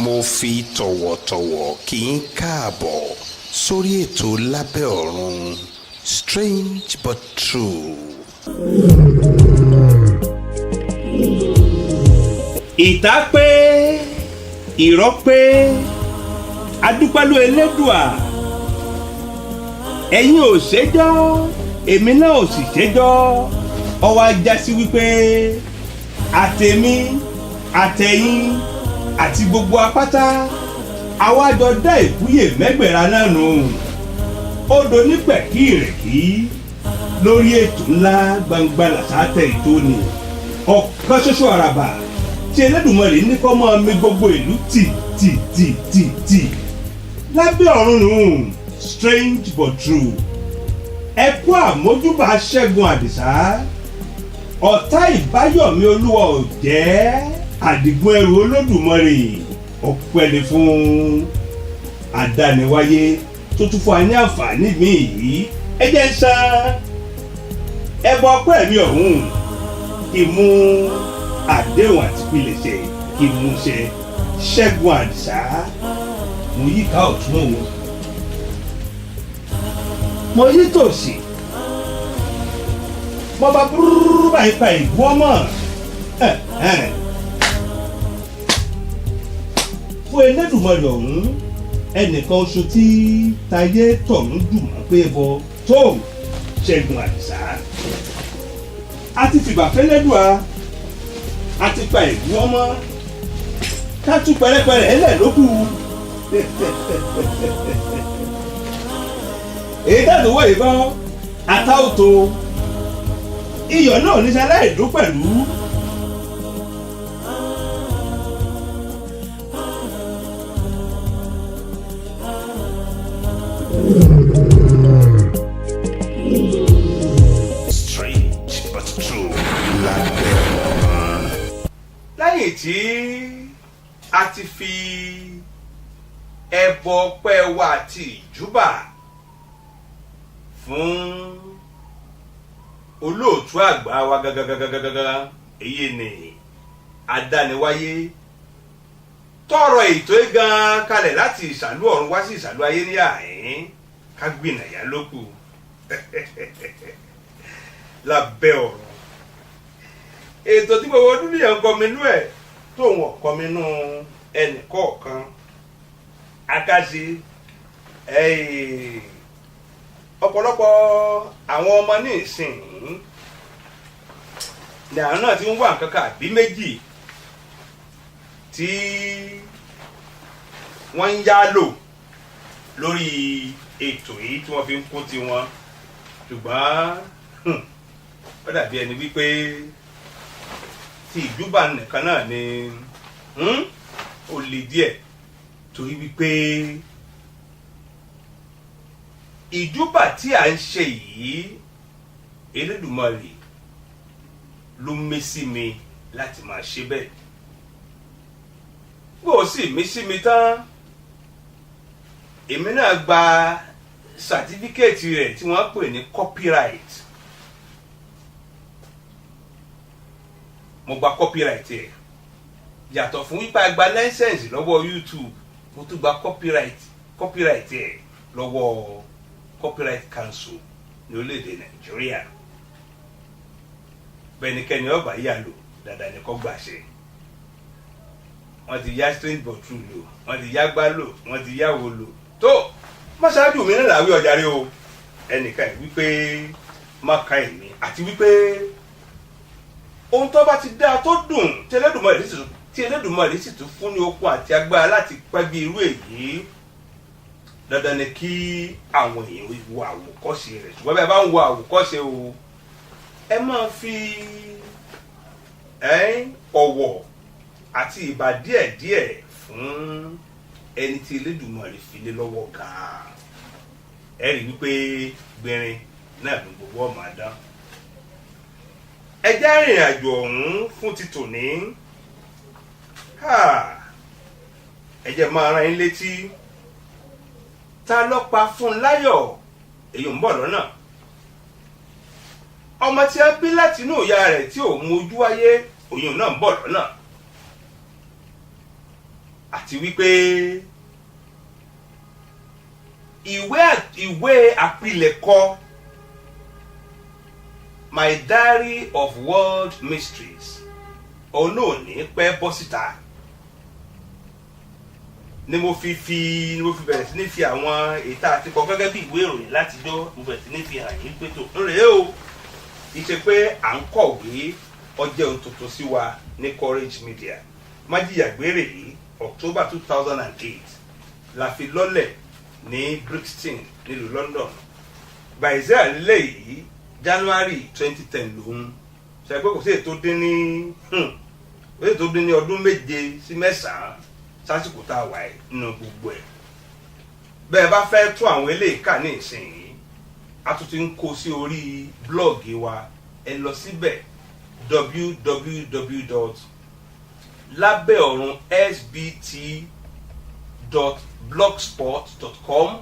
mo fi tọ̀wọ̀tọ̀wọ̀ kí n káàbọ̀ sórí ètò lábẹ́ ọ̀run strange but true. ìta pé ìrọ́ pé adúpẹ́lú elédùà ẹ̀yin ò ṣẹjọ́ èmi náà ò sì ṣẹjọ́ ọwọ́ ajá sí wípé àtẹ̀mí àtẹ̀yìn àti gbogbo apáta àwa jọ dá ìkúyè mẹ́gbẹ̀ra náà nù odò nípẹ̀kí ìrèkí lórí ètò ńlá gbangba làṣàtẹ̀ ètò ni ọ̀kan ṣoṣo àràbà tí Elédùmarè ní kọ́ mọ́ mi gbogbo ìlú tì lábẹ́ ọ̀run nù strange but true ẹ kú àmójúbà Ṣẹ́gun Àdìsá ọ̀tá ìbáyọ̀mí olúwa ò jẹ́ àdìgún ẹrù Olódùmarè ọpẹ́ ni fún àdániwáyé tó tún fún wa ní àǹfààní mi yìí ẹ jẹ́ ń san ẹbọ ọpẹ́ mi ọ̀hún ìmú àdéhùn àti pilẹ̀ṣẹ̀ ìmúṣẹ Ṣẹ́gun Àdìsá mo yíká ọ̀tún òun mo yí tòsì mo bá búrúrú báyìí pa ìgbọ́n mọ́ fún Elédùmarè ọ̀hún ẹnìkan oṣù tí tayé tọ̀hún dùnmọ́ pé bọ tó Ṣẹ́gun Àdìsá a ti fìgbà fẹ́lẹ́dùà a ti pa ìgbọ́n mọ́ ká tún pẹ̀rẹ́pẹ̀rẹ́ ẹlẹ́ lókù èyí dáàbò wọ̀ ìbọn àtàwòtò iyọ̀ náà ní sáláì dún pẹ̀lú. Strange but true lábẹ́ ọ̀run. lẹ́yìn tí a ti fi ẹbọ ọpẹ́ wa àti ìjúbà fún olóòtú àgbà wa gàgàgàgàgàgà èyí ni adániwáyé tọrọ ètò gan kalẹ̀ láti ìsàlú ọ̀run wá sí ìsàlú ayé ní àhín ká gbìnàyà lókù lábẹ́ ọ̀run ètò tí gbogbo ọdún nìyẹn kọminú ẹ̀ tó wọn kọminú ẹnì kọ̀ọ̀kan akáṣe ọ̀pọ̀lọpọ̀ àwọn ọmọ ní ìsìn ní àwọn náà ti ń wá nǹkan kan àbí méjì tí wọ́n ń yá lò lórí ètò yìí tí wọ́n fi ń kún tiwọn ṣùgbọ́n ó dàbí ẹni wípé tí ìjúbà nìkan náà ni ó le díẹ̀ torí wípé ìjúbà tí à ń ṣe yìí Elédùmarè ló mí sí mi láti máa ṣe bẹ́ẹ̀ bó sì mí sí mi tán èmi náà gba sàtífíkẹ́ẹ̀tì rẹ̀ tí wọ́n pè ní copyright mo gba copyright ẹ̀ yàtọ̀ fún wípé gba license lọ́wọ́ YouTube mo tún gba copyright ẹ̀ lọ́wọ́ Copyright Council ní orílẹ̀-èdè Nàìjíríà bẹ́ẹ̀nikẹ́ni ọgbà yà lò dáadáa ní kọ́ gbàṣẹ wọ́n ti yá strange but true lò wọ́n ti yá gbá lò wọ́n ti yá wo lò tó mọ́ṣáájú mi náà làwí ọjà rí o ẹnìkan wípé má ka èmi àti wípé ohun tó bá ti dáa tó dùn tí Elédùmarè sì tún fún ní okun àti agbára láti pẹ́ bí irú èyí dandan ni kí àwọn èèyàn wo àwòkọ́ṣe rẹ̀ ṣùgbọ́n bí a bá ń wo àwòkọ́ṣe o ẹ máa fi ọ̀wọ̀ àti ìbà díẹ̀díẹ̀ fún ẹni tí Elédùmarè fi lé lọ́wọ́ gan-an ẹ rí wípé gbẹ̀rin náà ló gbogbo ọmọ àdán ẹ jẹ́ rìnrìn àjò ọ̀hún fún ti tòní ẹ jẹ́ máa rán yín létí ta ló pa Fúnláyọ̀ èyí ń bọ̀ lọ́nà ọmọ tí a bí láti inú ìyá rẹ̀ tí ò mú ojú wáyé òyìn náà ń bọ̀ lọ́nà àti wípé ìwé àpilẹ̀kọ My Diary of World Mysteries òun náà ní pẹ́ bọ́ síta ni mo fi bẹ̀rẹ̀ sí ní fi àwọn ètò àti kọ gẹ́gẹ́ bí ìwé ìròyìn látijọ́ mo bẹ̀rẹ̀ sí ní fi hàn yín pé tó lóore o ìṣe pé à ń kọ̀wé ọjọ́ ohun tuntun sí wa ní Courage Media májìyàgbére yìí October 2008 la fi lọ́lẹ̀ ní Brixton nílùú London bàìzẹ́ àlélẹ́ yìí January 2010 lòun ṣe pé kò sí ètò dín ní ọdún 7 sí 9 sásìkò tá a wà nínú gbogbo ẹ̀ bẹ́ẹ̀ bá fẹ́ tún àwọn eléyìí kà ní ìsinyìí a tún ti ń kó sí orí blọ́ọ̀gì wa ẹ lọ síbẹ̀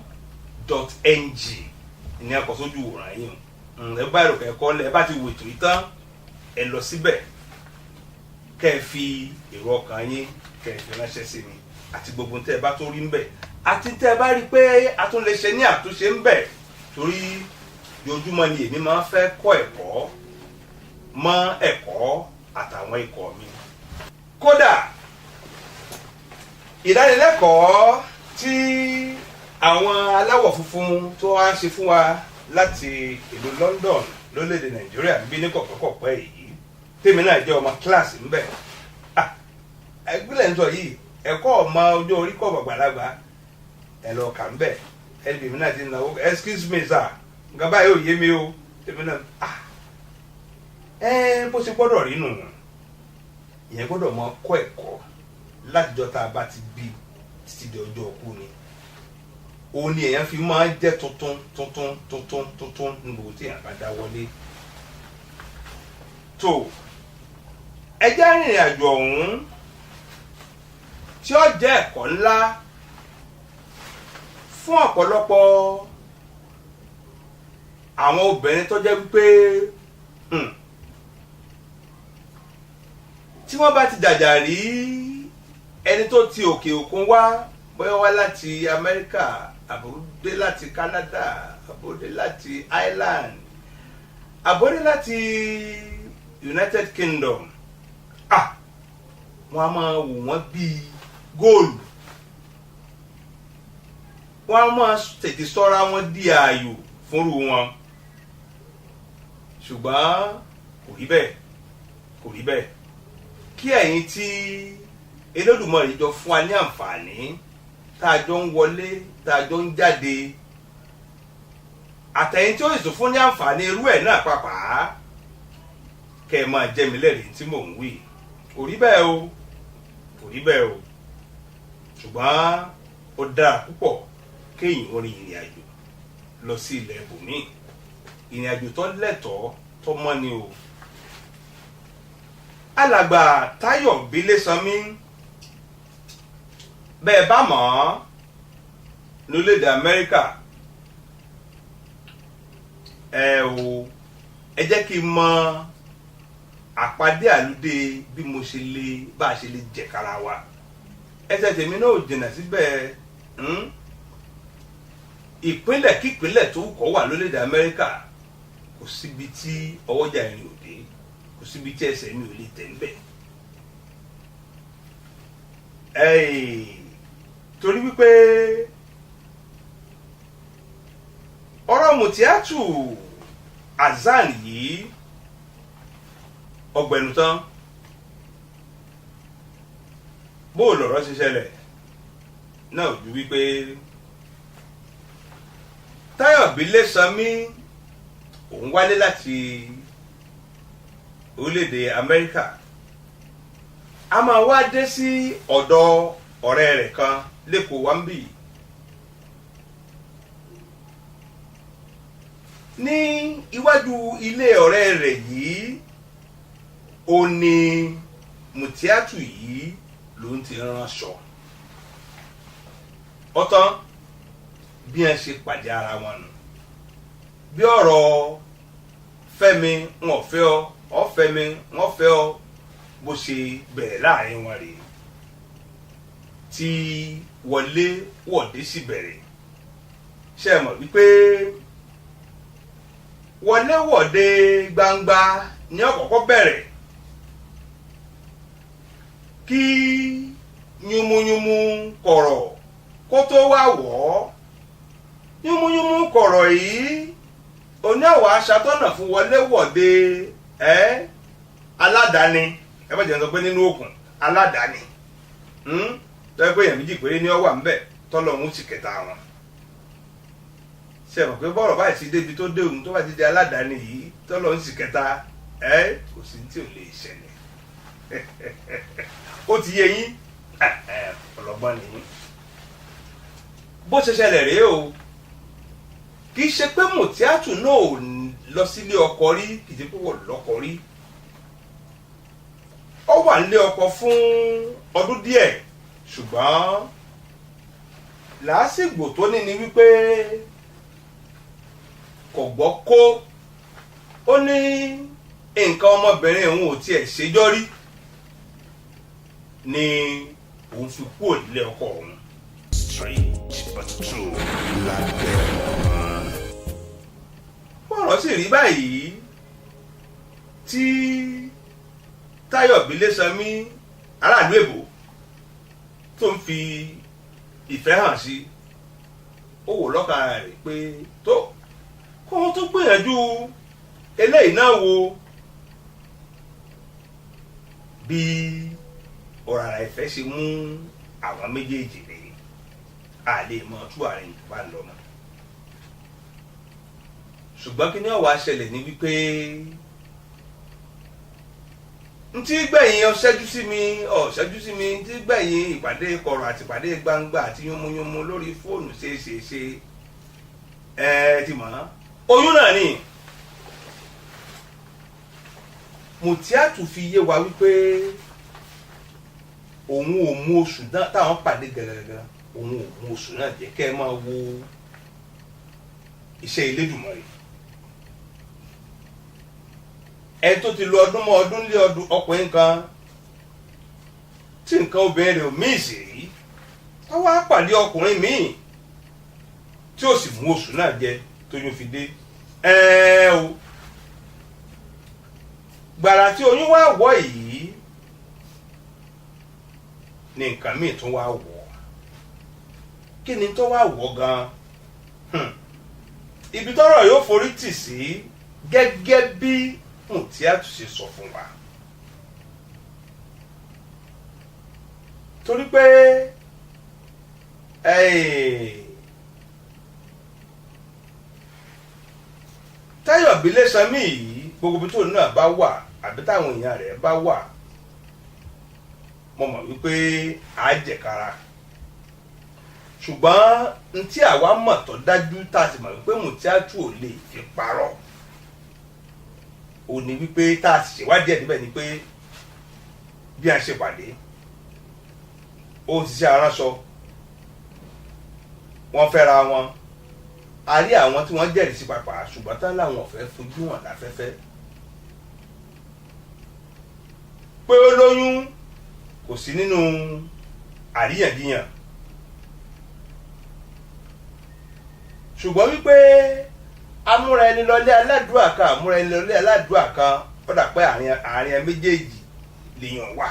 www.labeorun.sbt.blogspot.com.ng ní àkọsójú wòrán yìí ẹ bá èrò kẹ́kọ̀ọ́ lẹ̀ ẹ bá ti wò ètò ìtàn ẹ lọ síbẹ̀ kẹ́ ẹ fi èrò ọkàn yín kẹ́ ẹ fi ránṣẹ́ sí mi àti gbogbo tẹ́ ẹ bá tó rí ń bẹ̀ àti tẹ́ ẹ bá rí pé a tún lè ṣe ní àtúnṣe ń bẹ̀ torí ojoojúmọ́ ni èmi máa ń fẹ́ kọ́ ẹ̀kọ́ mọ́ ẹ̀kọ́ àtàwọn ikọ̀ mi. Kódà ìdánilẹ́kọ̀ọ́ tí àwọn aláwọ̀ funfun tó wá ṣe fún wa láti ìlú London lórílẹ̀‐èdè Nàìjíríà níbí ní kọ̀pẹ́kọ̀pẹ́ yìí tèmi náà jẹ́ ọmọ kíláàsì ń bẹ̀. Ẹgbẹ́lẹ̀ ń sọ yìí ẹ̀kọ́ ọmọ ọjọ́ orí kọ́ gbàgbàlagbà ẹ lọ kà ń bẹ̀ ẹbí mi náà ti náwó excuse me sir nǹkan báyìí ò yé mi o tèmi náà bó ṣe gbọ́dọ̀ rí nù ìyẹn gbọ́dọ̀ mọ kọ́ ẹ̀kọ́ látijọ́ tá a bá ti bí títí di ọjọ́ òkú ni òun ni èèyàn fi máa ń jẹ́ tuntun ní gbogbo tí èèyàn bá dá wọlé tó ẹjẹ́ rìnrìn àjò ọ̀hún tí ó jẹ́ ẹ̀kọ́ ńlá fún ọ̀pọ̀lọpọ̀ àwọn obìnrin tó jẹ́ wípé tí wọ́n bá ti dàjà rí ẹni tó ti òkè òkun wá bóyá wá láti Amẹ́ríkà àbúdé láti Canada àbúdé láti Ireland àbúdé láti United Kingdom wọ́n á máa wò wọ́n bíi góòlù wọ́n á máa tètè sọ́ra wọn di ààyò fúnrú wọn ṣùgbọ́n kò rí bẹ́ẹ̀ kí ẹ̀yin tí Olódùmarè jọ fún wa ní àǹfààní tá a jọ ń wọlé tá a jọ ń jáde àtẹ̀yìn tí ó sì fún ní àǹfààní irú ẹ̀ náà pàápàá kẹ́ ẹ máa jẹ́ mi lẹ́rìí tí mò ń wí kò rí bẹ́ẹ̀ o ṣùgbọ́n ó dára púpọ̀ kéèyàn orin ìrìn àjò lọ sí ilẹ̀ ibòmíì ìrìn àjò tó lẹ́tọ̀ọ́ tó mọ́ ni o. Alàgbà Táyọ̀ Bílésànmí bẹ́ẹ̀ bá mọ̀ ọ́ lórílẹ̀‐èdè Amẹ́ríkà ẹ jẹ́ kí n mọ àpàdé àlùdé bí mo ṣe lè bá a ṣe lè jẹ̀kára wa ẹsẹ̀ tèmi náà ò jìnnà síbẹ̀ ìpínlẹ̀ kípínlẹ̀ tó kọ́ wà lórílẹ̀‐èdè Amẹ́ríkà kò síbi tí ọwọ́jà ìrìn òde kò síbi tí ẹsẹ̀ mi ò lè tẹ̀ ń bẹ̀. Torí wípé ọ̀rọ̀ Mutiatu Hassan yìí ọgbẹ̀nu tán bó lọ̀rọ̀ ṣe ṣẹlẹ̀ náà ju wípé Táyọ̀ Bílésànmí òun wálé láti orílẹ̀-èdè Amẹ́ríkà a máa wá dé sí ọ̀dọ̀ ọ̀rẹ́ rẹ̀ kan lẹ́kọ̀ọ́ wambi ní iwájú ilé ọ̀rẹ́ rẹ̀ yìí ó ní Mutiatu yìí ló ń ti ránṣọ ọ̀tán bí wọ́n ṣe pàdé ara wọn nù bí ọ̀rọ̀ fẹ́mi wọn fẹ́ ọ ọ̀fẹ́mi wọn fẹ́ ọ bó ṣe bẹ̀rẹ̀ láàrin wọn rèé tí wọlé wọ̀dé sì bẹ̀rẹ̀. ṣé ẹ mọ̀ wípé wọlé wọ̀dé gbangba ní ọ̀kọ̀ọ̀kọ̀ bẹ̀rẹ̀ kí yúnmúyúnmú kọ̀rọ̀ kó tó wá wọ̀ ọ́. yúnmúyúnmú kọ̀rọ̀ yìí oní àwọ̀ aṣàtọ̀nà fún wọlé wọ̀dé aládàáni ẹ bá jẹ́ sọ pé nínú òkun aládàáni tọ́ pé èèyàn méjì péré ní ọwà ńbẹ̀ tọ́lọ́hún sì kẹta wọn. ṣe mọ̀ pé bọ́rọ̀ báyìí ti débi tó dé òun tó bá ti di aládàáni yìí tọ́lọ́hún sì kẹta kò sí tí ò lè ṣẹlẹ̀. ó ti yé yín ọlọ́gbọ́n nìyí. bó ṣe ṣẹlẹ̀ rèé o kì í ṣe pé Mùtíátù náà ò lọ sílé ọkọ rí kì í ṣe pé wọ́n lọ́kọ rí. ó wà nílé ọkọ fún ọdún díẹ̀ ṣùgbọ́n làásìgbò tó ní ni wípé kò gbọ́ kó ó ní nǹkan ọmọbìnrin òun ò tiẹ̀ ṣèjọ́ rí ni òun fi kúrò nílé ọkọ òun. Strange but true lábẹ́ ọ̀run. bọ́rọ̀ sì rí báyìí tí Táyọ̀ Bílésànmí aráàlú Èbó tó ń fi ìfẹ́ hàn sí ó wò lọ́kàn rẹ̀ pé tó kó wọ́n tó gbìyànjú eléyìí náà wo bí ọ̀rọ̀ ìfẹ́ ṣe mú àwọn méjèèjì rè á lè mọ tú àárín bá ń lọ mọ́. ṣùgbọ́n kí ni ó wá ṣẹlẹ̀ ní wípé ntí gbẹ̀yìn ọ̀ṣẹ́jú sí mi ntí gbẹ̀yìn ìpàdé kọ̀rọ̀ àti ìpàdé gbangba àti yúnmúyúnmú lórí fóònù ṣeéṣeéṣe ti mọ̀ oyún náà ni. Mùtíátù fi yé wa wípé òun ò mú oṣù náà táwọn pàdé gẹ́gẹ́gẹ́ òun ò mú oṣù náà jẹ́ kẹ́ ẹ máa wo iṣẹ́ Elédùmarè. ẹ tó ti lo ọdún mọ́ ọdún lé ọdún ọkùnrin kan tí nǹkan obìnrin rẹ̀ ò míì sí rí wọ́n wá pàdé ọkùnrin míì tí ó sì mú oṣù náà jẹ tóyún fi dé o gbàrà tí oyún wá wọ̀ yìí ni nǹkan míì tún wá wọ̀ kí ni tó wá wọ̀ gan ibi tọ́rọ̀ yóò forí tì sí gẹ́gẹ́ bí Mùtíátù ṣe sọ fún wa. torí pé Táyọ̀ Bílésànmí yìí gbogbo ibi tó náà bá wà àbí táwọn èèyàn rẹ̀ bá wà mo mọ̀ wípé á jẹ̀kára ṣùgbọ́n ntí àwa mọ̀ tó dájú tá a sì mọ̀ wípé Mùtíátù ò lè fi parọ́ ò ní wípé tá a sì ṣèwádìí ẹ̀ níbẹ̀ ni pé bí a ṣe pàdé ó ń ṣiṣẹ́ aránṣọ wọ́n fẹ́ra wọn a rí àwọn tí wọ́n jẹ́rìí sí pàpà ṣùgbọ́n tán láwọn ò fẹ́ fojú hàn láfẹ́fẹ́ pé ó lóyún kò sí nínú àríyànjiyàn ṣùgbọ́n wípé amúra ẹni lọlé aládùúà kan amúra ẹni lọlé aládùúà kan ó dà pé àárín ẹ méjèèjì lèèyàn wà.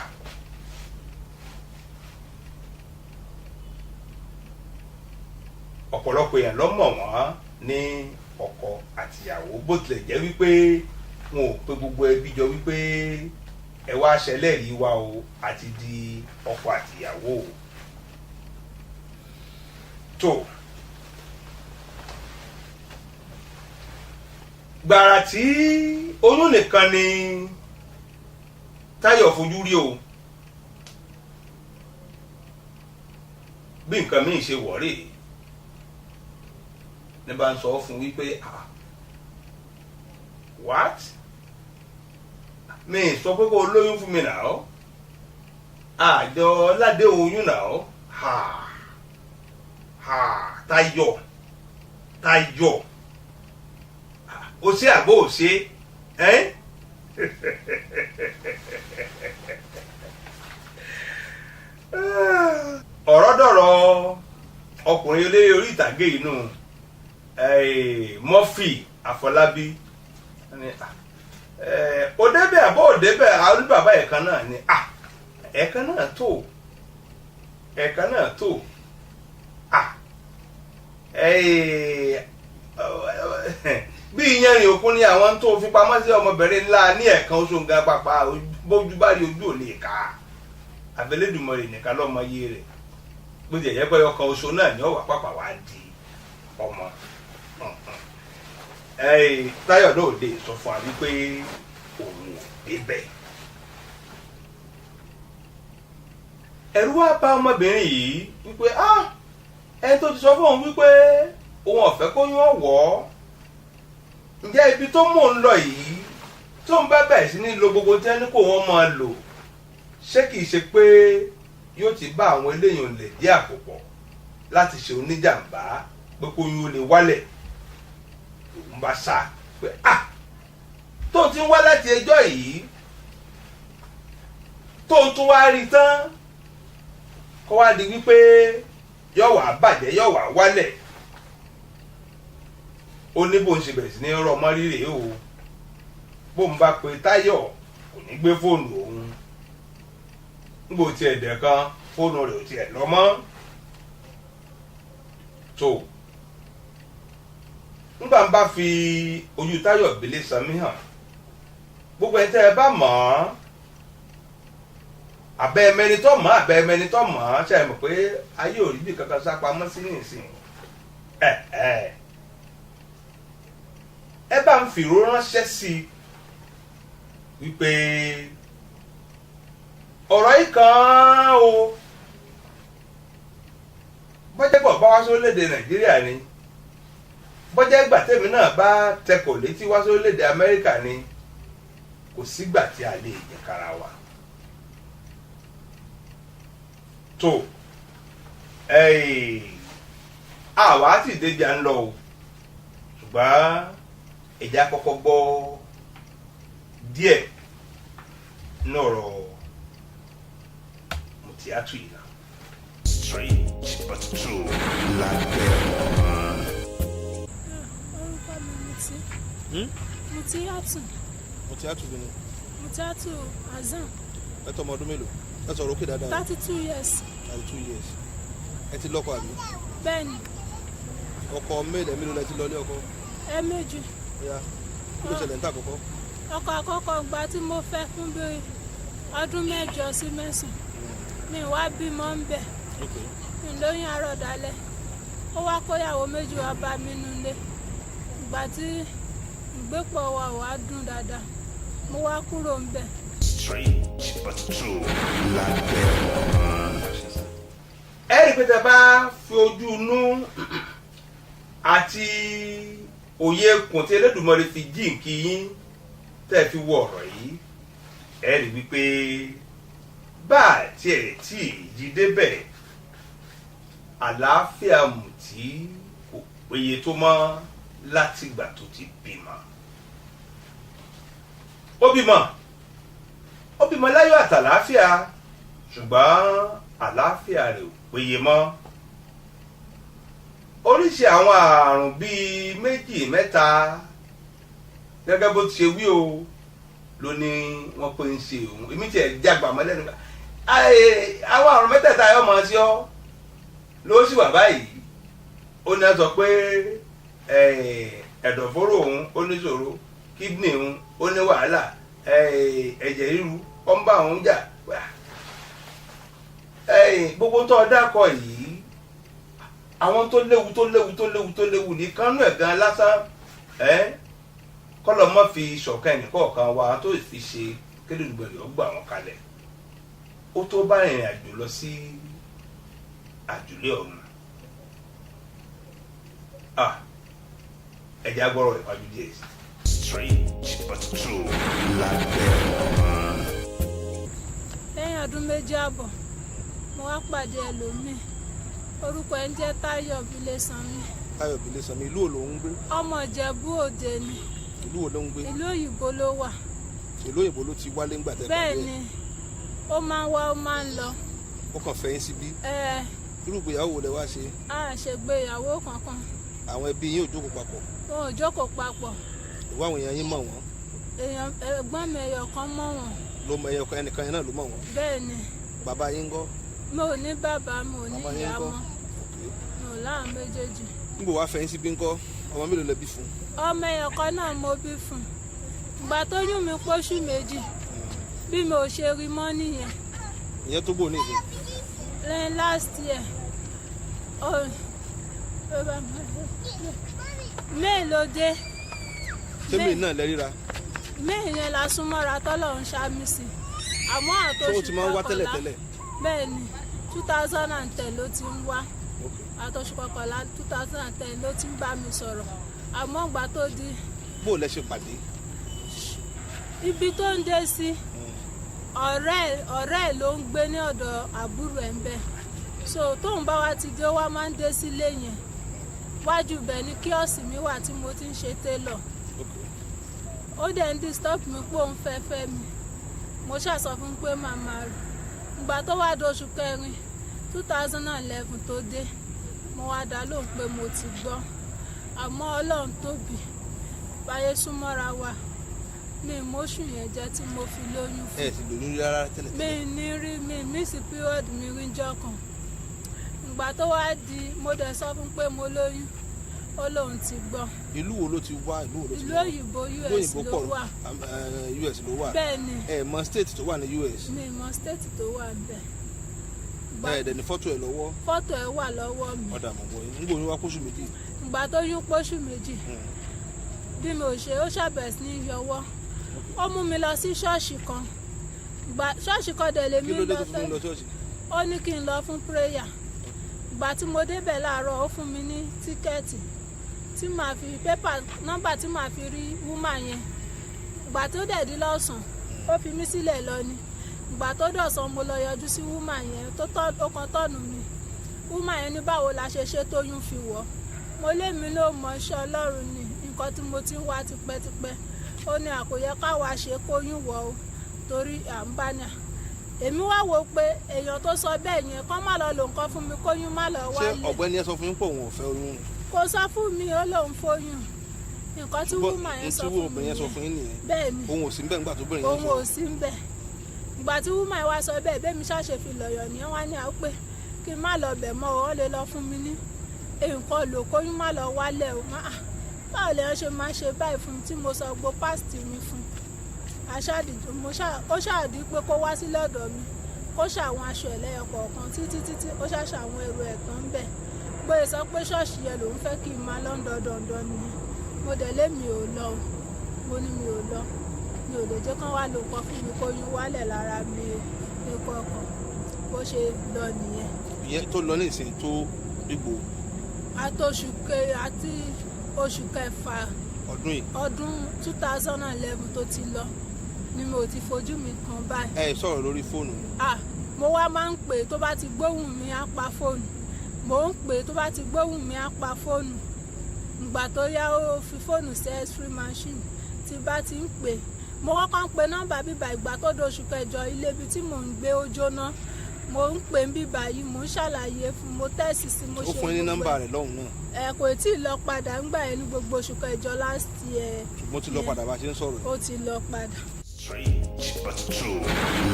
ọ̀pọ̀lọpọ̀ èèyàn ló mọ̀ wọ́n ní ọkọ àtìyàwó bó tilẹ̀ jẹ́ wípé wọn ò pe gbogbo ẹbí jọ wípé ẹ wá ṣẹlẹ́rìí wa o àti di ọkọ àtìyàwó o. tó gbàrà tí oyún nìkan ni Táyọ̀ fojú rí o bí nǹkan míì ṣe wọ̀ rèé ní bá ń sọ fún wípé what mi sọ pé kó o lóyún fún mi náà àjọ ládé oyún náà Táyọ̀ o ṣe àbó o ṣe ọ̀rọ̀ dọ̀rọ̀ ọkùnrin eléré orí ìtàgé yìí nù Murphy Àfọlábí ó débẹ̀ àbọ̀ ò débẹ̀ àwọn bàbá ẹ̀kan náà ni ẹ̀kan náà tó bí ìyẹn òkun ni àwọn tó fi pamọ́ sí ọmọbìnrin ńlá ní ẹ̀kan oṣù nǹkan pàpà bójú bá rí ojú ò lè ká Abẹ́lẹ́dùmarè nìkan lọ́mọ yé rẹ̀ bó ti ẹ̀yẹ́ pé ọkàn oṣù náà ni ọ̀wà pàpà wá di ọmọ Táyọ̀ náà lè sọ fún wa wípé òun ò débẹ̀. ẹ̀rù wá bá ọmọbìnrin yìí wípé ẹni tó ti sọ fún òun wípé òun ọ̀fẹ́ kó yún ọ̀wọ́ ǹjẹ́ ibi tó mò ń lọ yìí tó ń bá bẹ̀rẹ̀ sí ní lo gbogbo tí ẹni kò wọ́n máa lò ṣé kìí ṣe pé yóò ti bá àwọn eléyìí lè dí àpòpọ̀ láti ṣe oníjàmbá pé kó yún ó lè wálẹ̀ òun bá sá pé tó ti ń wá láti ẹjọ́ yìí tó ń tún wá rí tán kó wá di wípé yóò wá bàjẹ́ yóò wá wálẹ̀ ó ní bó ń ṣe bẹ̀rẹ̀ sí ní rọ ọmọ rírè o bó ń bá pe Táyọ̀ kò ní gbé fóònù òun níbo tí ẹ̀dẹ̀ kan fóònù rẹ̀ ò tiẹ̀ lọ mọ́ tó nígbà ń bá fi ojú Táyọ̀ Bílé Sanmí hàn gbogbo ẹ̀ tẹ́ ẹ bá mọ̀ ọ́ àbẹ́ ẹmẹni tó mọ̀ àbẹ́ ẹmẹni tó mọ̀ ọ́ ṣe é mọ̀ pé ayé ò rí bí kankan sá pamọ́ sí nìsín ẹ bá ń fìró ránṣẹ́ sí i wípé ọ̀rọ̀ yìí kan o bọ́jẹ́ bọ̀ bá wá sórílẹ̀-èdè Nàìjíríà ni bọ́jẹ́ ìgbà tèmi náà bá tẹkọ̀ létí wá sórílẹ̀-èdè Amẹ́ríkà ni kò sígbà tí a lè jẹ̀kára wa tó àwa á sì déjà ń lọ o ṣùgbọ́n ẹ̀já kọ́kọ́ gbọ́ díẹ̀ nọ̀rọ̀ Mutiatu yìí náà. Strange but true lábẹ́ ọ̀run. orúkọ mi Mutiatu. Mutiatu bí ni. Mutiatu Azan. ẹ tọ́ ọmọ ọdún mélòó ẹ sọ̀rọ̀ òkè dáadáa. 32 years. 32 years. ẹ ti lọ́kọ àbí. bẹ́ẹ̀ni. ọkọ mélòó lẹ ti lọ ní ọkọ. ẹ̀ẹ̀mejì. ya kí ló ṣẹlẹ̀ ní àkọ́kọ́. ọkọ àkọ́kọ́ gba tí mo fẹ́ fún bí ọdún 8 sí 9 mi wá bímọ ń bẹ̀ mi lóyún àárọ̀ dalẹ̀ ó wá kóyàwó méjì wá bá mi nulẹ̀ ìgbà tí ìgbépọ̀ wa wá dùn dáadáa mo wá kúrò ń bẹ̀. Strange but true lábẹ́ ọ̀run. ẹ rí i pé tẹ bá fi ojú inú àti òye kùn tí Elédùmarè fi jíǹkí yín tẹ́ fi wọ ọ̀rọ̀ yìí ẹ rí wípé bá tiẹ̀ tí èyí débẹ̀ àlàáfíà Mùtí kò péye tó mọ́ látìgbà tó ti bímọ. ó bímọ láyọ̀ àtàlàáfíà ṣùgbọ́n àlàáfíà rẹ̀ ò péye mọ́. oríṣi àwọn àrùn bíi 2 mẹ́ta gẹ́gẹ́ bó ti ṣe wí o ló ní wọ́n pé ń ṣe òun èmi tiẹ̀ jágbà mọ́ lẹ́nu àwọn àrùn mẹ́tẹ̀ẹ̀ta yóò mọ̀ sí ọ́ ló sì wà báyìí ó ní sọ pé ẹ̀dọ̀fóró òun ó ní ṣòro kídìnì òun ó ní wàhálà ẹ̀jẹ̀ ríru ó ń bá òun jà gbogbo tó ọ dákọ̀ yìí àwọn tó léwu ní kánú ẹ̀ gan lásán kọ́lọ̀ mọ́ fi ṣọ̀kan ẹnìkọ̀ọ̀kan wa tó fi ṣe Kédùgbẹ̀rì ọgbà wọn kalẹ̀ ó tó bá ìrìn àjò lọ sí àjùlé ọ̀run ẹ̀jẹ̀ agbọ́rọ̀ rẹ̀ wájú díẹ̀ sí. Strange but true lábẹ́ ọ̀run. lẹ́yìn ọdún 2 àbọ̀ mo wá pàdé ẹlòmíì orúkọ ẹ̀ ń jẹ́ Táyọ̀ Bílé Sanmí. Táyọ̀ Bílé Sanmí ìlú wo ló ń gbé. ọmọ Ìjẹ̀bú Òde ni. ìlú wo ló ń gbé. ìlú òyìnbó ló wà. ìlú òyìnbó ló ti wálé ńgbà tẹ́ pàdé. bẹ́ẹ̀ ni ó máa ń wá ó máa ń lọ. ó kàn fẹ́ yín síbí. irú ìgbéyàwó lẹ wá ṣe. a ṣègbéyàwó kankan. àwọn ẹbí yín ò jókòó papọ̀. wọn ò jókòó papọ̀. ìwọ àwọn èèyàn yín mọ̀ wọ́n. ẹ̀gbọ́n mi ẹyọ kan mọ̀ wọ́n. ló mọ ẹyọ kan ẹnìkan yẹn náà ló mọ̀ wọ́n. bẹ́ẹ̀ ni. bàbá yín ńkọ́. mo ò ní bàbá mo ò ní ìyá mọ́. mo ò láwọn méjèèjì. níbo wàá fẹ́yìn síbí ńkọ́ ọmọ mélòó lẹ bí fún. ọmọ ẹyọ kan náà mo bí fún. ìgbà tó yún mi pósù méjì bí mi ò ṣe rí mọ́ nìyẹn. ìyẹn tó bò ní ìsìn. lẹ́yìn last year May ló dé. ṣé May náà lẹ ríra. May yẹn la súnmọ́ra tọ́lọ́run ṣáàmì sí àmọ́ àtòṣù tó ti máa ń wá tẹ́lẹ̀ tẹ́lẹ̀. bẹ́ẹ̀ ni 2010 ló ti ń wá àtòṣù kọkànlá 2010 ló ti ń bá mi sọ̀rọ̀ àmọ́ ìgbà tó di. bó lẹ ṣe pàdé. ibi tó ń dé sí ọ̀rẹ́ ẹ̀ ló ń gbé ní ọ̀dọ̀ àbúrò ẹ̀ ń bẹ̀ so tóun bá wa ti dé wá máa ń dé sílé yẹn wájú bẹ̀ ni kíọ̀sì mi wà tí mo ti ń ṣe télọ̀ ó dẹ̀ ń disturb mi pé òun fẹ́ mi mo ṣàṣọ fún pé màmá rẹ̀ ìgbà tó wá dóṣù kẹrin 2011 tó dé mo wá dá lóhùn pé mo ti gbọ́ àmọ́ Ọlọ́run tóbi báyé súnmọ́ra wa mi ìmọ̀ṣù yẹn jẹ́ tí mo fi lóyún fún. ẹ ti lóyún rárá tẹ́lẹ̀. mi ní rí mi mísì period mi rí jọ kan ìgbà tó wá di mo dẹ̀ sọ fún pé mo lóyún ó lóun ti gbọ́. ìlú wo ló ti wá ìlú wo ló ti ìlú wá. òyìnbó US ló wà. US ló wà. bẹ́ẹ̀ ni. ẹ mọ state tó wà ní US. mi mọ state tó wà bẹ́ẹ̀. ẹ dẹ̀ ní fọ́tò ẹ lọ́wọ́. fọ́tò ẹ wà lọ́wọ́ mi. ọ̀dà mọ̀ bọ̀ yín nígbà oníwá pósù méjì. ìgbà tó yún pósù méjì bí mi ò ṣe ó ṣàbẹ̀sí ní yọwọ́ ó mú mi lọ sí ṣọ́ọ̀ṣì kan ṣọ́ọ̀ṣì kan dẹ̀ lè mí lọ fẹ́ ó ní kí n lọ fún prayer ìgbà tí mo débẹ̀ láàárọ̀ ó fún mi ní tíkẹ́ẹ̀tì tí màá fi pépà nọ́mbà tí màá fi rí wúmà yẹn ìgbà tó dẹ̀ di lọ́sàn ó fi mí sílẹ̀ lọ ni ìgbà tó dọ̀sán mo lọ yọjú sí wúmà yẹn ó kan tọ́nu mi wúmà yẹn ní báwo la ṣe ṣe tóyún fi wọ̀ mo lémi ló mọ iṣẹ́ Ọlọ́run ni nǹkan tí mo ti ń wá tipẹ́tipẹ́ ó ní àkòyẹ káwa ṣe kóyún wọ̀ o torí à ń bá ní à èmi wá wò pé èèyàn tó sọ bẹ́ẹ̀ yẹn kọ́ má lọ lò nǹkan fún mi kóyún má lọ wálé. ṣé ọ̀gbẹ́ni ẹ sọ fún yín pé òun ò fẹ́ oyún. kò sọ fún mi ó lóun fóyún nǹkan tí wúmà yẹn sọ fún mi nìyẹn. bẹ́ẹ̀ ni òun ò sí níbẹ̀ nígbà tó bẹ̀rẹ̀ yẹn sọ. òun ò sí níbẹ̀ ìgbà tí wúmà yẹn wá sọ bẹ́ẹ̀ bẹ́ẹ̀ mi ṣàṣe fi lọ̀yọ̀ ní wá ní àwọn pé kí n má lọ bẹ̀ mọ́ ọ lè lọ fún mi ní nǹkan lò kóyún má lọ wálẹ̀ o báwo lèèyàn ṣe máa ṣe báyìí fún tí mo sọ gbó pásítì mi fún ó ṣáàdí pé kó wá sí lọ́dọ̀ mi kó ṣàwọn aṣọ ẹlẹ́yọ kọ̀ọ̀kan títí ó ṣàṣà àwọn èrò ẹ̀tàn ń bẹ̀ bóyá sọ pé ṣọ́ọ̀ṣì yẹn lòún fẹ́ kí n máa lọ́ndọ̀dọ̀ndọ̀ nìyẹn mo dẹ̀ lé mi ò lọ mo ní mi ò lọ mi ò lè jẹ́ kán wá lò kan fún mi kóyún wálẹ̀ lára mi ní kọ̀ọ̀kan bó ṣe lọ nìyẹn. ìyẹn tó lọ ní ìsìn tó ìgbò. àti oṣù kẹfà ọdún 2011 tó ti lọ ni mo ti fojú mi kan báyìí. ẹ sọ̀rọ̀ lórí fóònù. mo wá máa ń pè tó bá ti gbóhùn mi á pa fóònù mo ń pè tó bá ti gbóhùn mi á pa fóònù ìgbà tó yá ó fi fóònù sí x-ray machine tí bá ti ń pè mo kọ́kọ́ ń pe nọ́mbà bíbá ìgbà tó doṣù kẹjọ ilé ibi tí mò ń gbé ó jóná mo ń pè ń bíbá yìí mo ń ṣàlàyé fún mo tẹ́sì sí mo ṣe ó fún yín ní nọ́mbà rẹ̀ lọ́hùn náà. kò tí ì lọ padà ńgbà yẹn ní gbogbo oṣù kẹjọ last year. mo ti lọ padà bá a ṣe ń sọ̀rọ̀. ó ti lọ padà. Strange but true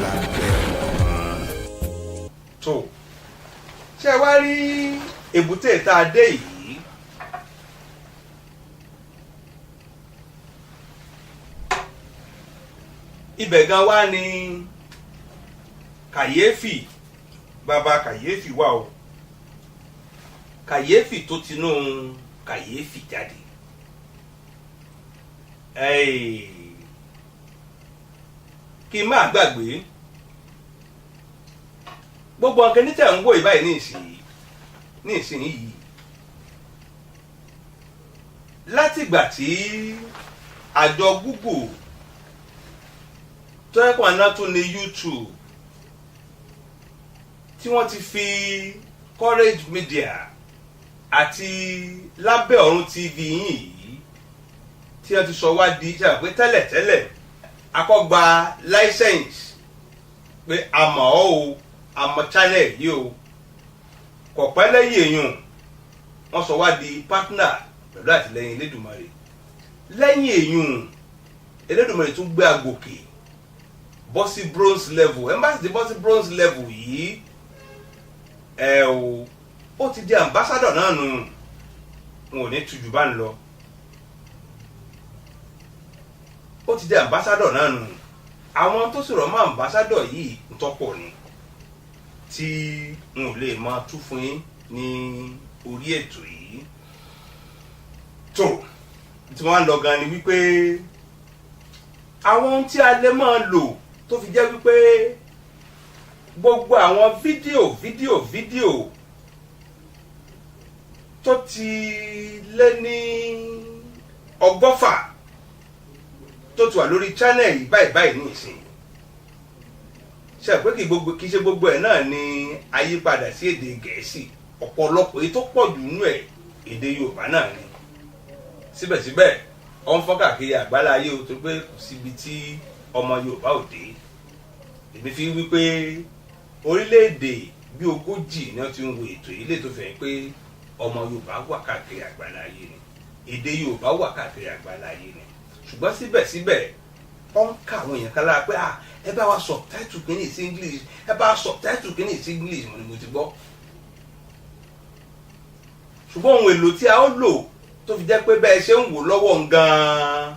lábẹ́ ọ̀run. tó ṣé wá rí èbúté tá a dé yìí ibẹ̀ gan wá ní kàyéfì bàbá kàyéfì wà o kàyéfì tó tinú kàyéfì jáde kí n má gbàgbé gbogbo ọ̀kẹ́ ní tẹ̀ ń wò ìbáyìí ní ìsinyìí látìgbà tí àjọ Google tó ẹ̀kọ́ àná tó ní YouTube tí wọ́n ti fi Courage Media àti Lábẹ́ Ọ̀run TV yìí tí wọ́n ti sọ wá di ṣe pé tẹ́lẹ̀tẹ́lẹ̀ akọ́gba license pé àmọ́ o àmọ́ channel yìí o kò pẹ́ lẹ́yìn èèyàn wọ́n sọ wá di partner pẹ̀lú àtìlẹ́yìn Elédùmarè. Lẹ́yìn èèyàn Elédùmarè tún gbé agòkè bọ́ sí bronze level. Embassy ti bọ́ sí bronze level yìí ó ti di ambassador náà nù. Wọn ò ní tujú bá ń lọ. Ó ti di ambassador náà nù. Àwọn tó sọ̀rọ̀ mọ́ ambassador yìí ń tọ́pọ̀ ni tí n ò lè máa tú fún yín ní orí ètò yìí. Tó tí wọ́n á lọ gan ni wípé àwọn tí a lè máa lò tó fi jẹ́ wípé gbogbo àwọn fídíò tó ti lé ní 100 tó ti wà lórí channel yìí báyìí ní ìsìn. Ṣé pé kì í ṣe gbogbo ẹ̀ náà ni àyípadà sí èdè Gẹ̀ẹ́sì. Ọ̀pọ̀lọpọ̀ èyí tó pọ̀ jù nínú ẹ̀ èdè Yorùbá náà ni. Síbẹ̀síbẹ̀ ó ń fọ́n káàkiri àgbáláyé o tó pé kò síbi tí ọmọ Yorùbá ò dé. Èmi fi wí pé orílẹ̀-èdè bí 40 ni wọ́n ti ń wo ètò yìí lè tó fẹ́ pé ọmọ Yorùbá wà káàkiri àgbáláyé ni. Èdè Yorùbá wà káàkiri àgbáláyé ni. Ṣùgbọ́n síbẹ̀síbẹ̀ ó ń ká àwọn èèyàn kan lára pé ẹ bá wa subtitle kìíní sí English, ẹ bá wa subtitle kìíní sí English mo ni mo ti gbọ́. Ṣùgbọ́n ohun èlò tí a ó lò tó fi jẹ́ pé bẹ́ẹ̀ ṣe ń wò lọ́wọ́ gan-an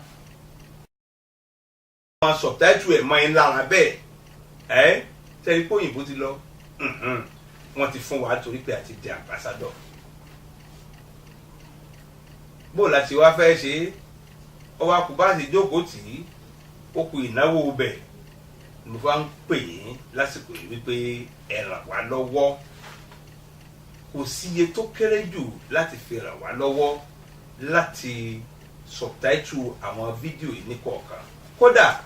máa subtitle ẹ̀ mọ́ ẹ lára bẹ́ẹ̀ tẹ́lẹ̀ pé òyìnbó ti lọ wọ́n ti fún wa torí pé a ti di ambassador. Bó la ti wá fẹ́ ṣe ọwọ́ akú bá ti jókòó tì í ó kù ìnáwó bẹ̀ mo bá ń pè yín lásìkò yìí wípé ẹ ràn wá lọ́wọ́. Kò sí iye tó kéré jù láti fi ràn wá lọ́wọ́ láti subtitle àwọn fídíò yìí ní kọ̀ọ̀kan. Kódà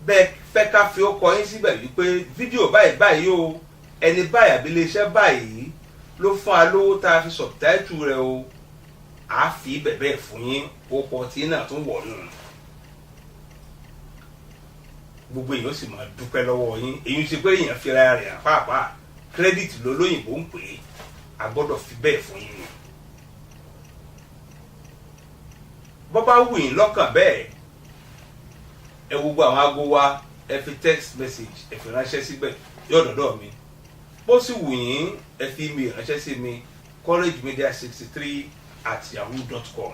bẹ́ẹ̀ fẹ́ ká fi ó kọ yín síbẹ̀ wípé fídíò báyìí o ẹni báyìí àbí iléeṣẹ́ báyìí ló fún wa lówó tá a fi subtitle rẹ̀ o a fi bẹ̀bẹ̀ fún yín ó kọ tí náà tún wọ̀ nù. Gbogbo èèyàn sì máa dúpẹ́ lọ́wọ́ yín. Èyí ṣe pé èèyàn fi ra rẹ̀ àpáàpáà credit lolóyìnbó ń pè é a gbọ́dọ̀ fi bẹ́ẹ̀ fún yín ni. Bọ́ bá wù yín lọ́kàn bẹ́ẹ̀ ẹ gbogbo àwọn aago wa ẹ fi text message ẹ fi ránṣẹ́ síbẹ̀ yóò dọ̀dọ̀ mi. Bó sì wù yín ẹ fi email ránṣẹ́ sí mi couragemedia63@yahoo.com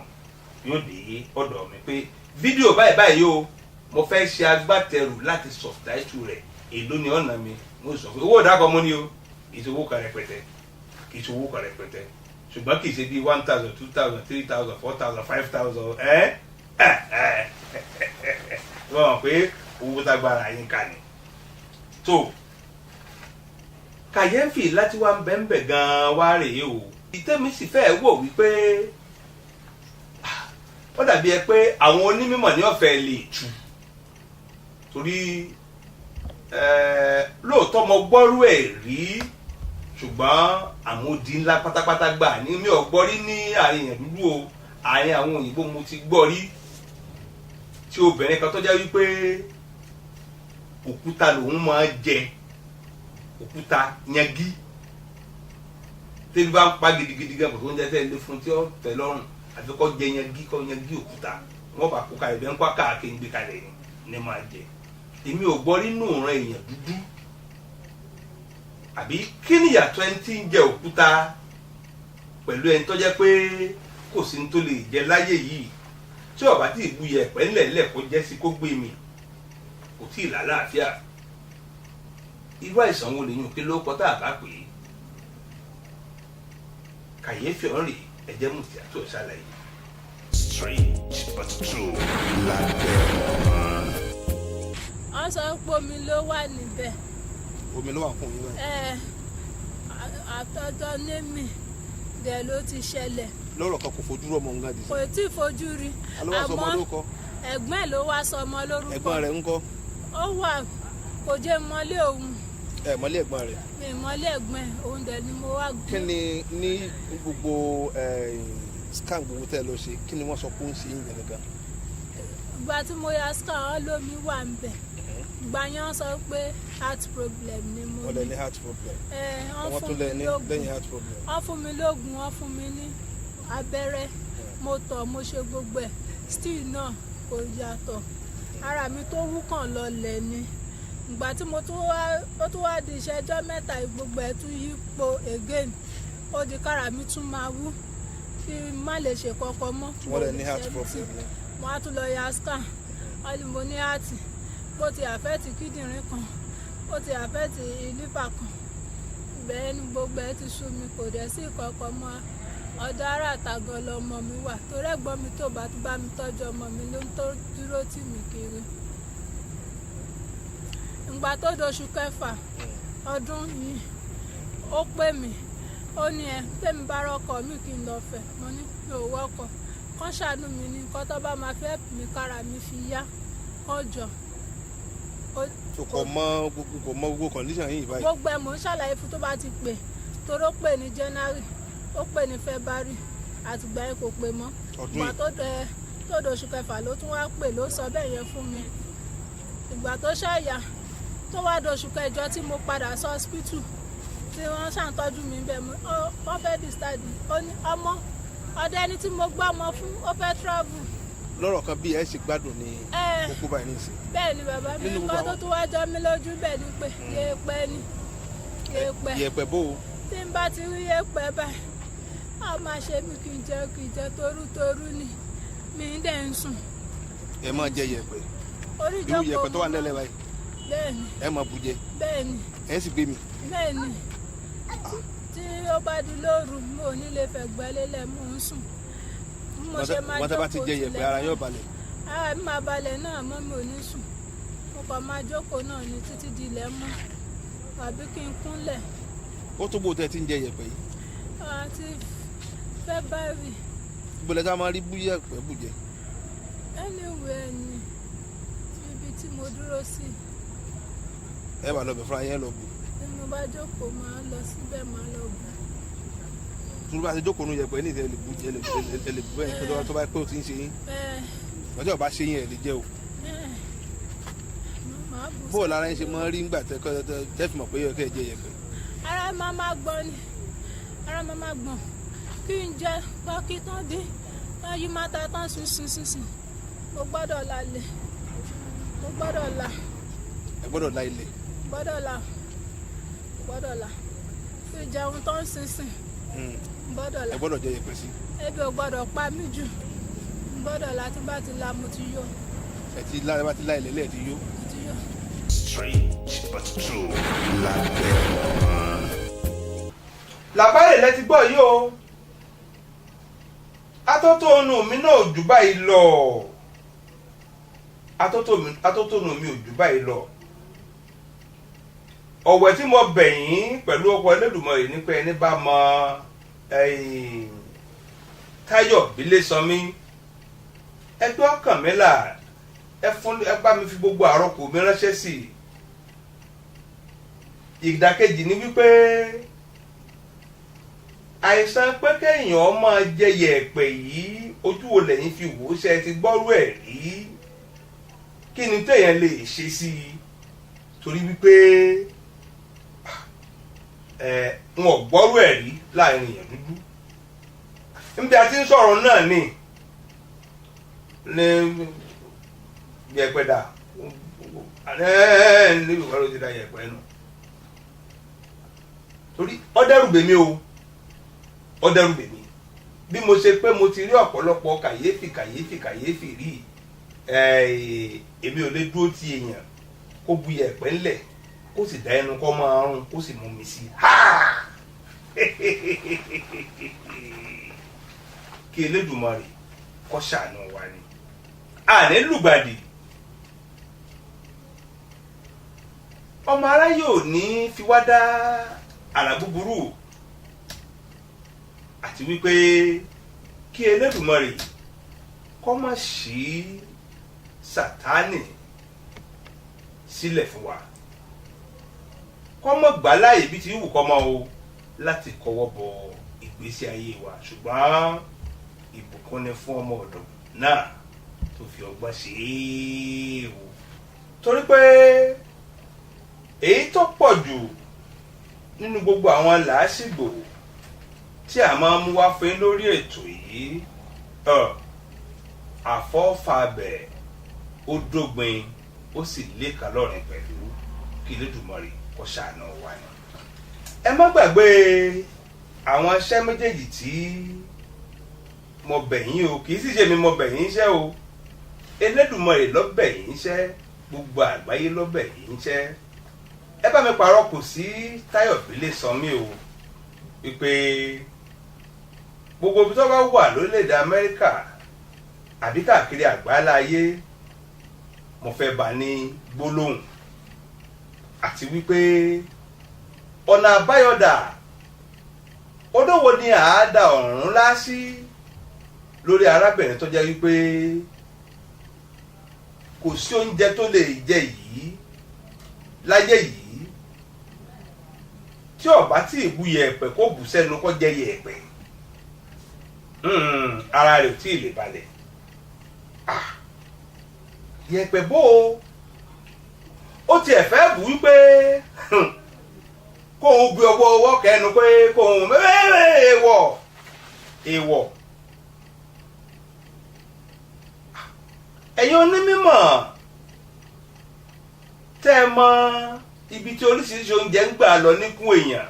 yóò dé ọ̀dọ̀ mi pé fídíò báyìí o mo fẹ́ ṣe agbátẹrù láti subtitle rẹ̀ èló ni ọ̀nà mi mo sọ pé owó ìdákọ̀ mọ́ ni o kì í ṣe owó kan rẹpẹtẹ ṣùgbọ́n kì í ṣe bí 1,000 2,000 3,000 4,000 5,000 wọ́n mọ̀ pé owó tágbára yín ká ni. tó kàyéfì láti wá ń bẹ́ńbẹ̀ gan-an wá rèé o. ìtẹ́mi sì fẹ́ wò wípé ó dàbí ẹ pé àwọn onímọ̀ ní ọ̀fẹ́ lè tú torí lóòótọ́ mo gbọ́rú ẹ̀ rí ṣùgbọ́n àmúdi ńlá pátápátá gbà ní mi ò gbọ́ rí ní àárín èèyàn dúdú o àárín àwọn òyìnbó mo ti gbọ́ rí tí obìnrin kan tó jẹ́ wípé òkúta lòun máa jẹ òkúta yangi tẹ́lẹ̀ bá ń pa gidigidi gan kò tó ń jẹ́ tẹ́lẹ̀ fún tí ó tẹ́ lọ́rùn àti kọ́ jẹ yangi òkúta wọ́n bá kó kalẹ̀ bẹ́ẹ̀ ń kọ́ káàkiri ń gbé kalẹ̀ ní máa jẹ. Èmi ò gbọ́ nínú ìran èèyàn dúdú àbí kí ni ìyàtọ̀ ẹni tí ń jẹ òkúta pẹ̀lú ẹni tó jẹ́ pé kò sí ní tó lè jẹ láyé yìí tí ọba tí ìbú yẹ ẹ̀pẹ́ ńlẹ̀ńlẹ̀ kó jẹ́ sí kó gbé mi kò tí ì lálàáfíà. Irú àìsàn wo lèyìn òkè ló kọ́ tá a bá pè é kàyéfì ọ̀rìn ẹ̀jẹ̀ mú ti àtúnṣe ṣàlàyé. Strange but true lábẹ́ ọ̀run. Wọ́n sọ pé omi ló wà níbẹ̀. Omi ló wà fún yín báyìí. Àtọ́jọ́ némi dẹ̀ ló ti ṣẹlẹ̀. Lọ́rọ̀ kan kò fojú rọ́mọ ń gàdí. Kò tí ì fojú rí. Àmọ́ ẹ̀gbọ́n ẹ̀ ló wá sọmọ lórúkọ. Ẹ̀gbọ́n rẹ̀ ń kọ́. Ó wà kò jẹ́ mọ́lé òun. Mọ́lé ẹ̀gbọ́n rẹ̀. Mi mọ́lé ẹ̀gbọ́n ẹ̀ òun dẹ̀ ni mo wá gbé. Kí ni ní gbogbo scan gbogbo tẹ́ lọ ṣe kí ni wọ́n sọ pé ó ń ṣe yín gangan? Ìgbà tí mo ya scan wọn lómi wà ń bẹ̀. gbàyàn sọ pé heart problem ni mo wọ́n lè ní heart problem. wọ́n tún lè ní lẹ́yìn heart problem. wọ́n fún mi lóògùn, wọ́n fún mi ní abẹ́rẹ́, mo tọ̀, mo ṣe gbogbo ẹ̀, still náà kò yàtọ̀. Ara mi tó wú kàn lọlẹ̀ ni. Ìgbà tí ó tún wá di ìṣẹ́jọ́ mẹ́ta, gbogbo ẹ̀ tún yípo again. Ó di kára mi tún máa wú kí n má lè ṣe kankan mọ́. wọ́n lè ní heart problem. Mo á tún lọ ya scan, wọ́n ní mo ní heart, bó ti àfẹ́ẹ̀tì kíndìnrín kan, bó ti àfẹ́ẹ̀tì liver kan. Bẹ́ẹ̀ ni gbogbo ẹ̀ ti sú mi, kò dẹ̀ sí kankan mọ́. Ọ̀dọ̀ ará àtàgàn lọmọ mi wà, torí ẹ̀gbọ́n mi tó bá tún bá mi tọ́jú ọmọ mi ló ń tó dúró tì mí kiri. Ìgbà tó doṣù kẹfà ọdún yìí, ó pè mí, ó ní tèmi bá rọ́kọ̀ mi kí n lọ fẹ́. Mo ní mi ò wọ́kọ̀, kán ṣàánú mi ní nǹkan tó bá máa fẹ́ mi kára mi fi yá ọjọ́. kò mọ gbogbo condition yìí báyìí. Gbogbo ẹ̀ mò ń ṣàlàyé fún tó bá ti pè, toró pè ní January, ó pè ní February, àtìgbà yẹn kò pè mọ́. Ìgbà tó doṣù kẹfà ló tún wá pè, ló sọ bẹ́ẹ̀ yẹn fún mi. Ìgbà tó ṣàyà tó wá doṣù kẹjọ tí mo padà sí hospital tí wọ́n ṣàǹtọ́jú mi bẹ́ẹ̀, wọ́n fẹ́ dìstádì. Ó ní ọmọ ọdẹ ẹni tí mo gbọ́ ọmọ fún, ó fẹ́ travel. lọ́rọ̀ kan bí ẹ ṣe gbádùn ní kókó báyìí nìsín. Bẹ́ẹ̀ ni bàbá mi, nǹkan tó tún wá jọ mí lójú bẹ́ẹ̀ ni pé yẹ̀pẹ̀ ni yẹ̀pẹ̀ bó o. tí n bá ti rí yẹ̀pẹ̀ báyìí, a máa ṣe mí kì í jẹ torútorú ni mi ń dẹ̀ ń sùn. ẹ máa jẹ yẹ̀pẹ̀. Orí irú ìjókòó yẹ̀pẹ̀ tó wà nílẹ̀ báyìí. Bẹ́ẹ̀ni. ẹ máa bù jẹ. Bẹ́ẹ̀ni. ẹ sì gbé mi. Bẹ́ẹ̀ni. Tí ó bá di lóru, mo ò ní lè fẹ̀gbẹ́ lélẹ̀, mo ń sùn. Mo ṣe máa wọ́n tẹ́ bá ti jẹ yẹ̀pẹ̀ ara yóò balẹ̀. Ara mi máa balẹ̀ náà, mọ́ mi ò ní sùn. Mo kàn máa jókòó náà ní títí di ilẹ̀ mọ́, àbí kí n kúnlẹ̀. ó tó bó tẹ́ ti ń jẹ yẹ̀pẹ̀ yìí. Àti February. gbọ́dọ̀ ká máa rí bú yẹ̀pẹ̀ bù jẹ. Anywhere ni ibi tí mo dúró sí. ẹ bá lọ bẹ̀ fúnra yẹn lọ bù. Bí mo bá jókòó, máa lọ síbẹ̀, máa lọ bù. tún bá ti jókòó nu yẹ̀pẹ̀ ní ìtẹ́ ẹ lè bù bẹ́ẹ̀ tó bá pé ó ti ń ṣe yín. ọjọ́ ọba ṣe yín ẹ̀ lè jẹ́ o. bóòlù ara yín ṣe máa rí ńgbà tẹ́ fi mọ̀ pé yẹ jẹ yẹ̀pẹ̀. Ara máa máa gbọ̀n ni, ara máa máa gbọ̀n. Kí n jẹ pákí tán dín, wọ́n yí máta tán sísìn. Mo gbọ́dọ̀ la lẹ̀, mo gbọ́dọ̀ la. ẹ gbọ́dọ̀ la ilẹ̀. Gbọ́dọ̀ la. Kí n jẹun tán sísìn. Gbọ́dọ̀ la. ẹ gbọ́dọ̀ jẹ yẹ̀pẹ̀ sí. Ebi ò gbọ́dọ̀ pa mí jù. Gbọ́dọ̀ la, tí bá ti la mo ti yó. ẹ ti la ẹ bá ti la ilẹ̀ lẹ́ẹ̀ ti yó. Strange but true lábẹ́ ọ̀run. Làbáyé lẹ ti gbọ́ yìí o. Atótónu mi náà ò jù báyìí lọ. Atótónu mi ò jù báyìí lọ. Ọ̀wẹ̀ tí mo bẹ̀ yín pẹ̀lú ọkọ̀ Ẹlẹ́dùmarè ní pé ẹni bá mọ Táyọ̀ Bílésànmí, ẹgbẹ́ ọkàn mi là, ẹ bá mi fi gbogbo àrọ́kò mi ránṣẹ́ sí i. Ìdàkejì ni wípé àìsàn pé kéèyàn máa jẹ yẹ̀pẹ̀ yìí, ojú wo lẹ́yìn fi wò ó, ṣe ti gbọ́rú ẹ̀ rí? Kí ni téèyàn lè ṣe sí i? Torí wípé wọn ò gbọ́rú ẹ̀ rí láàrin èèyàn dúdú. Níbi a ti ń sọ̀rọ̀ náà ni yẹ̀pẹ̀ dà ní ìwà ló ti da yẹ̀pẹ̀ nù. Torí ọdẹrùbèmí o, ọdẹrùbèmí bí mo ṣe pé mo ti rí ọ̀pọ̀lọpọ̀ kàyéfì rí, èmi ò lè dúró ti èèyàn kó bu yẹ̀pẹ̀ ńlẹ̀ kó sì dá ẹnu kó máa rún kó sì mú mi sí kí Elédùmarè kó ṣàánú wa ni. Àní lùgbàdì ọmọ aráyé ò ní fi wá dá àrà búburú, àti wípé kí Elédùmarè kó má ṣí Sátánì sílẹ̀ fún wa, kó má gbà láàyè bí ti wù kó mọ́ o láti kọwọ́ bọ ìgbésí ayé wa, ṣùgbọ́n ìbùkún ni fún ọmọ ọ̀dọ̀ náà tó fi ọgbọ́n ṣe é o, torí pé èyí tó pọ̀ jù nínú gbogbo àwọn làásìgbò tí a máa mú wá fún lórí ètò yìí àfọ́fàbẹ̀ ó dógbin ó sì léka lọ́rin pẹ̀lú kí Elédùmarè kó ṣàánú wa ni. ẹ má gbàgbé àwọn iṣẹ́ méjèèjì tí mo bẹ̀ yín o, kì í sì ṣe mi mo bẹ̀ yín iṣẹ́ o, Elédùmarè ló bẹ̀ yín iṣẹ́, gbogbo àgbáyé ló bẹ̀ yín iṣẹ́. ẹ bá mi pàrọ̀ kù sí Táyọ̀ Bílẹ̀sanmí o wípé gbogbo ibi tó bá wà lórílẹ̀‐èdè Amẹ́ríkà àbí káàkiri àgbáláyé mo fẹ́ bá ní gbólóhùn àti wípé ọ̀nà àbáyọ̀dà odòwò ni àádá ọ̀run lásì lórí arábìnrin tó jẹ́ wípé kò sí oúnjẹ tó lè jẹ yìí láyé yìí tí ó bá tí ì bu yẹ̀pẹ̀ kó bù sẹ́nu kó jẹ yẹ̀pẹ̀ ara rẹ̀ ò tí ì lè balẹ̀. Yẹ̀pẹ̀ bó o tiẹ̀ fẹ́ bù wípé kó o gbé ọwọ́ kẹnu pé kó o èèwọ̀. ẹ̀yin onímọ̀ tẹ́ ẹ mọ ibi tí oríṣiríṣi oúnjẹ ń gbà lọ níkùn èèyàn,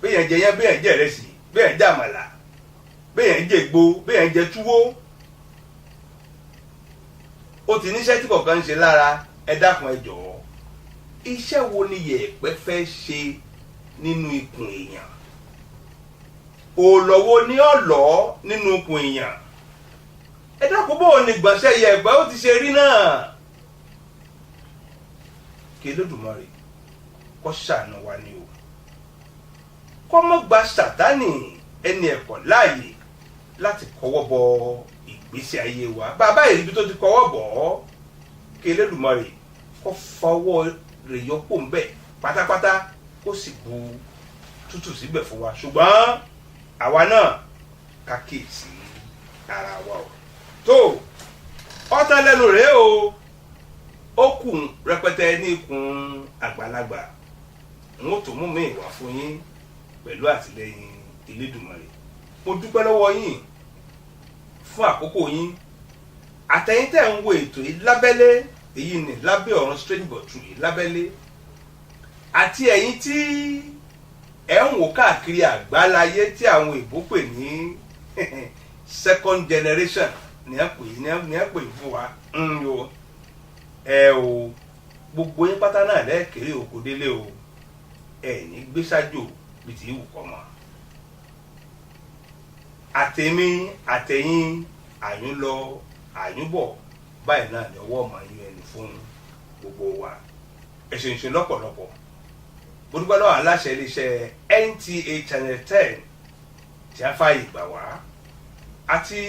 béèyàn jẹ yẹn, béèyàn jẹ ìrẹsì, béèyàn jẹ àmàlà, béèyàn jẹ ègbò, béèyàn jẹ túwó, ó ti níṣẹ́ tí kọ̀ọ̀kan ń ṣe lára. ẹ dákun ẹ jọ̀ọ́, iṣẹ́ wo ni yẹ̀pẹ̀ fẹ́ ṣe nínú ikùn èèyàn? òòlọ́wọ́ ni ọ̀lọ́ nínú ikùn èèyàn? ẹ dákun bó o ní gbọ̀nsẹ̀ yẹ̀pẹ̀ ó ti ṣe rí náà. kí Elédùmarè kó ṣàánú wa ni o, kó má gba Sátánì ẹni ẹ̀kọ́ láàyè láti kọwọ́ bọ ìgbésí ayé wa. bàbá ìrìbí tó ti kọwọ́ bọ̀ ọ́, kí Elédùmarè kó fọwọ́ rẹ̀ yọpọ̀ ń bẹ̀ pátápátá kó sì bu tútù síbẹ̀ fún wa. ṣùgbọ́n àwa náà ká kíyèsí ara wa o. tó ọ̀tá lẹ́nu rèé o, ó kù rẹpẹtẹ ní ikùn àgbàlagbà. n ó tó mú mi wá fún yín pẹ̀lú àtìlẹ́yìn Elédùmarè. mo dúpẹ́ lọ́wọ́ yín fún àkókò yín. àtẹ̀yin tẹ́ ń wo ètò yìí lábẹ́lé, èyí ni lábẹ́ ọ̀run Strange But True yìí lábẹ́lé, àti ẹ̀yin tí ẹ̀ ń wò káàkiri àgbáláyé tí àwọn èèbó pè ní second generation ní ẹ̀ pè fún wa ẹ o, gbogbo yín pátá náà lẹ́ẹ̀kéré òkú délé o, ẹ̀ ní gbé sájò bí ti wù kọ́ mọ́. àtẹ̀mí àtẹ̀yìn àyún lọ àyún bọ̀ báyìí náà ni ọwọ́ ọmọ yín ẹni fún gbogbo wa. ẹ̀sìn ìṣìn lọ́pọ̀lọpọ̀ gbogbo lọ́wọ́ aláṣẹ iléeṣẹ́ NTA Channel 10 tí a fààyè gbà wá, àti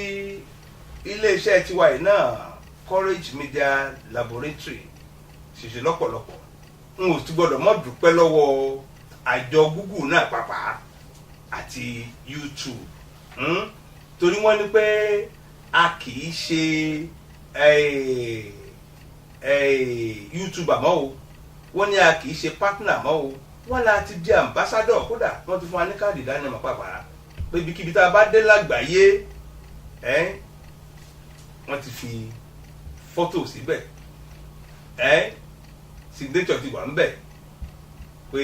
iléeṣẹ́ tiwa yìí náà Courage Media Laboratory ṣìṣe lọ́pọ̀lọpọ̀. n ò ti gbọ́dọ̀ mọ́ dúpẹ́ lọ́wọ́ àjọ Google náà pàápàá àti YouTube, torí wọ́n ní pé a kì í ṣe YouTube àmọ́ o, wọ́n ní a kì í ṣe partner àmọ́ o, wọ́n la ti di ambassador. kódà wọ́n ti fún wa ní káàdì ìdánimọ̀ pàápàá pé ibikíbi tá a bá dé lágbàáyé wọ́n ti fi fọ́tò síbẹ̀, signature ti wà ńbẹ̀ pé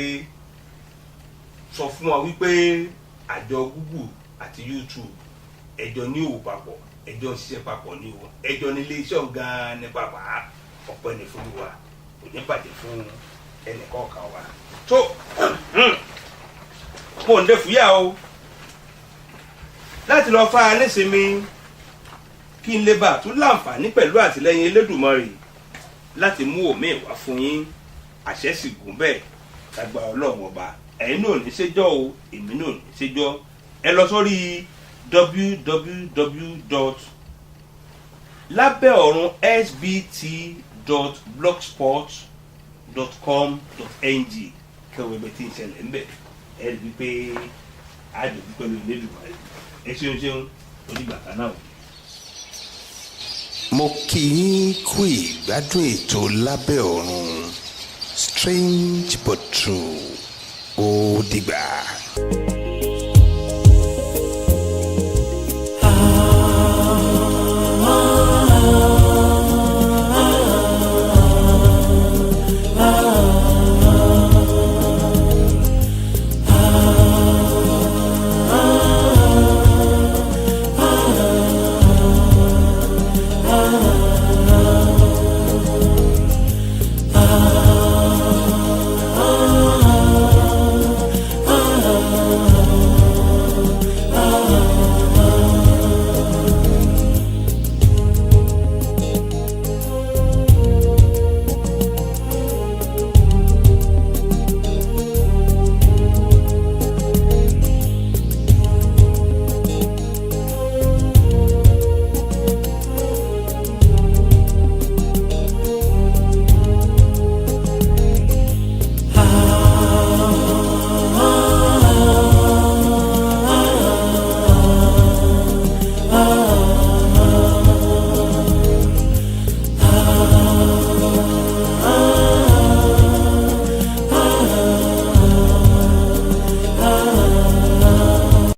sọ fún wa wípé àjọ Google àti YouTube ẹjọ́ ní òwò papọ̀, ẹjọ́ ṣiṣẹ́ papọ̀ ní o, ẹjọ́ ní iléeṣẹ́ gan-an ní pàápàá. ọpẹ́ ní fún wa, kò ní bàjẹ́ fún ẹnìkọ̀ọ̀kan wa. tó mo ń dé fúyà o láti lọ fa nísinmi kí n lè bá tún láǹfààní pẹ̀lú àtìlẹ́yìn Elédùmarè láti mú òmíì wá fún yín. àṣẹ sì gùn bẹ́ẹ̀ lágbà Ọlọ́run ọba. ẹ̀yin náà ní ṣéjọ́ o, èmi náà ní ṣéjọ́. ẹ lọ sórí www.labelorun.blogspot.com.ng kẹwé bẹ tí ń ṣẹlẹ̀ ń bẹ̀. ẹ rí i pé àdùnkú pẹ̀lú Elédùmarè. ẹ ṣeun onígbà kan náà. mo kí yín kú ìgbádùn ètò lábẹ́ ọ̀run strange but true ó dìgbà.